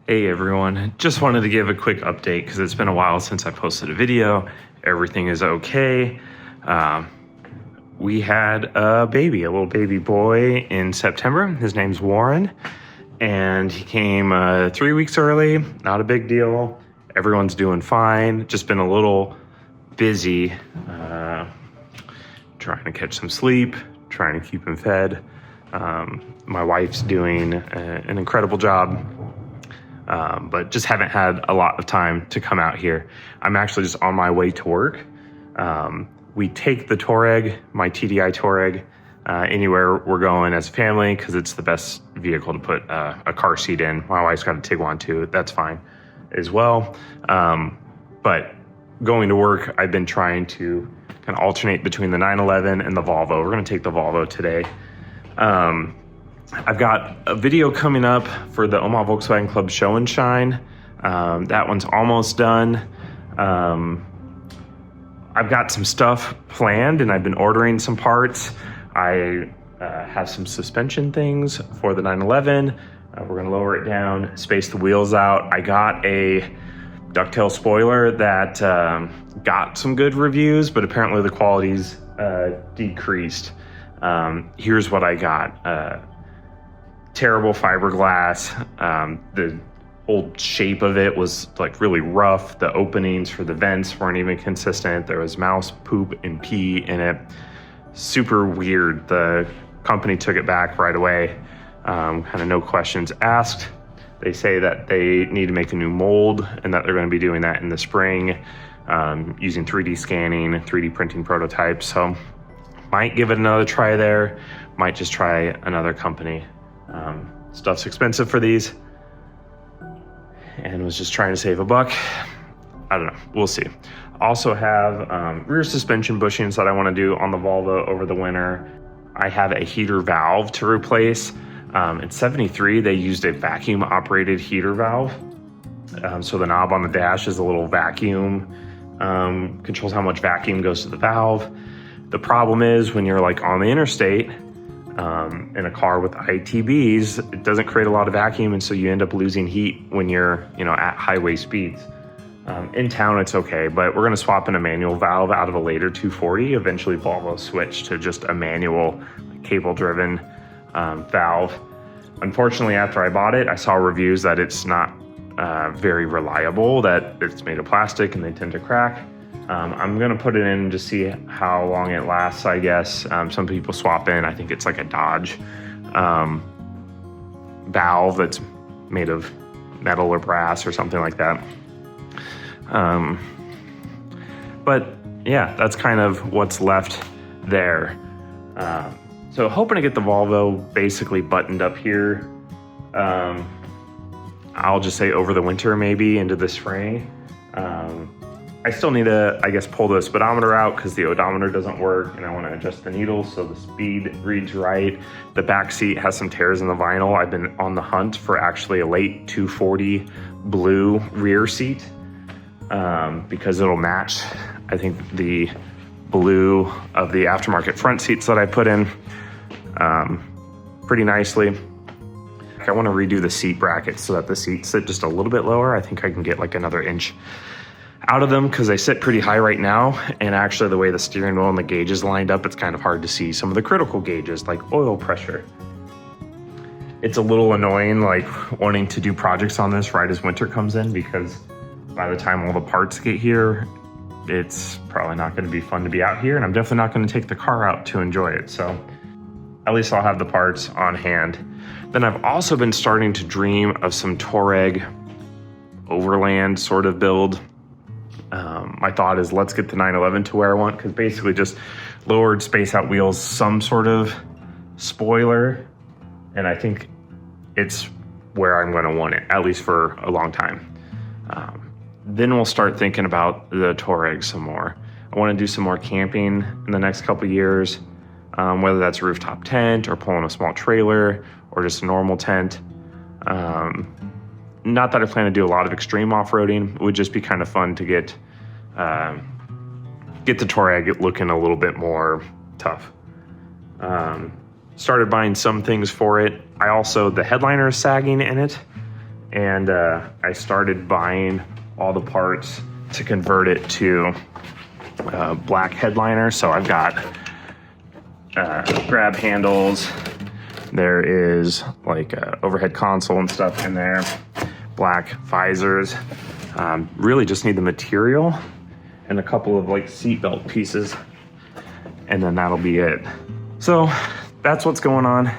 Hey everyone, just wanted to give a quick update because it's been a while since I posted a video. Everything is okay. We had a little baby boy in September. His name's Warren, and he came 3 weeks early. Not a big deal. Everyone's doing fine. Just been a little busy trying to catch some sleep, trying to keep him fed. My wife's doing an incredible job. But just haven't had a lot of time to come out here. I'm actually just on my way to work. We take the Touareg, my TDI Touareg, anywhere we're going as a family because it's the best vehicle to put a car seat in. My wife's got a Tiguan too. That's fine as well. But going to work, I've been trying to kind of alternate between the 911 and the Volvo. We're going to take the Volvo today. I've got a video coming up for the Omaha Volkswagen Club Show and Shine. That one's almost done. I've got some stuff planned and I've been ordering some parts. I have some suspension things for the 911. We're gonna lower it down, space the wheels out. I got a ducktail spoiler that got some good reviews, but apparently the quality's decreased. Here's what I got. Terrible fiberglass. The old shape of it was like really rough. The openings for the vents weren't even consistent. There was mouse poop and pee in it. Super weird. The company took it back right away. Kind of no questions asked. They say that they need to make a new mold and that they're going to be doing that in the spring, using 3D scanning, 3D printing prototypes. So might give it another try there. Might just try another company. Stuff's expensive for these and was just trying to save a buck. I don't know, we'll see. Also have rear suspension bushings that I want to do on the Volvo over the winter. I have a heater valve to replace. In 73 they used a vacuum operated heater valve. So the knob on the dash is a little vacuum, controls how much vacuum goes to the valve. The problem is when you're like on the interstate, in a car with ITBs, it doesn't create a lot of vacuum, and so you end up losing heat when you're, at highway speeds. In town, it's okay, but we're going to swap in a manual valve out of a later 240. Eventually, Volvo switched to just a manual, cable-driven valve. Unfortunately, after I bought it, I saw reviews that it's not very reliable, that it's made of plastic and they tend to crack. I'm gonna put it in to see how long it lasts, I guess. Some people swap in, I think it's like a Dodge valve that's made of metal or brass or something like that. But yeah, that's kind of what's left there. So hoping to get the Volvo basically buttoned up here. I'll just say over the winter, maybe into the spring. I still need to, I guess, pull the speedometer out because the odometer doesn't work, and I want to adjust the needles so the speed reads right. The back seat has some tears in the vinyl. I've been on the hunt for actually a late 240 blue rear seat because it'll match, I think, the blue of the aftermarket front seats that I put in pretty nicely. I want to redo the seat brackets so that the seats sit just a little bit lower. I think I can get like another inch out of them because they sit pretty high right now, and actually the way the steering wheel and the gauges lined up, it's kind of hard to see some of the critical gauges like oil pressure. It's a little annoying like wanting to do projects on this right as winter comes in, because by the time all the parts get here, it's probably not going to be fun to be out here, and I'm definitely not going to take the car out to enjoy it. So at least I'll have the parts on hand. Then I've also been starting to dream of some Touareg overland sort of build. My thought is let's get the 911 to where I want, because basically just lowered space out wheels, some sort of spoiler, and I think it's where I'm going to want it, at least for a long time. Then we'll start thinking about the Touareg some more. I want to do some more camping in the next couple of years, whether that's a rooftop tent or pulling a small trailer or just a normal tent. Not that I plan to do a lot of extreme off-roading. It would just be kind of fun to get the Touareg looking a little bit more tough. Started buying some things for it. The headliner is sagging in it, and I started buying all the parts to convert it to black headliner. So I've got grab handles. There is like overhead console and stuff in there. Black visors. Really just need the material and a couple of like seatbelt pieces, and then that'll be it. So that's what's going on.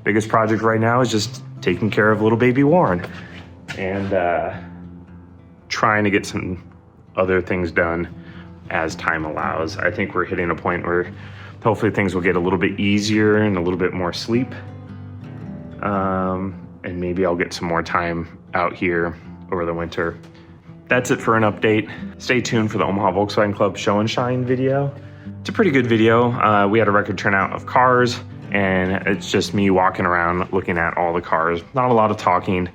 Biggest project right now is just taking care of little baby Warren and trying to get some other things done as time allows. I think we're hitting a point where hopefully things will get a little bit easier and a little bit more sleep. And maybe I'll get some more time out here over the winter. That's it for an update. Stay tuned for the Omaha Volkswagen Club Show and Shine video. It's a pretty good video. We had a record turnout of cars, and it's just me walking around looking at all the cars. Not a lot of talking,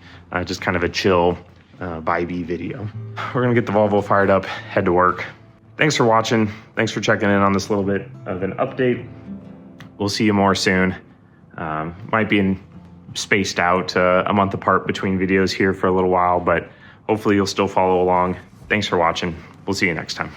just kind of a chill vibey video. We're gonna get the Volvo fired up, head to work. Thanks for watching. Thanks for checking in on this little bit of an update. We'll see you more soon. Might be spaced out a month apart between videos here for a little while, but hopefully you'll still follow along. Thanks for watching. We'll see you next time.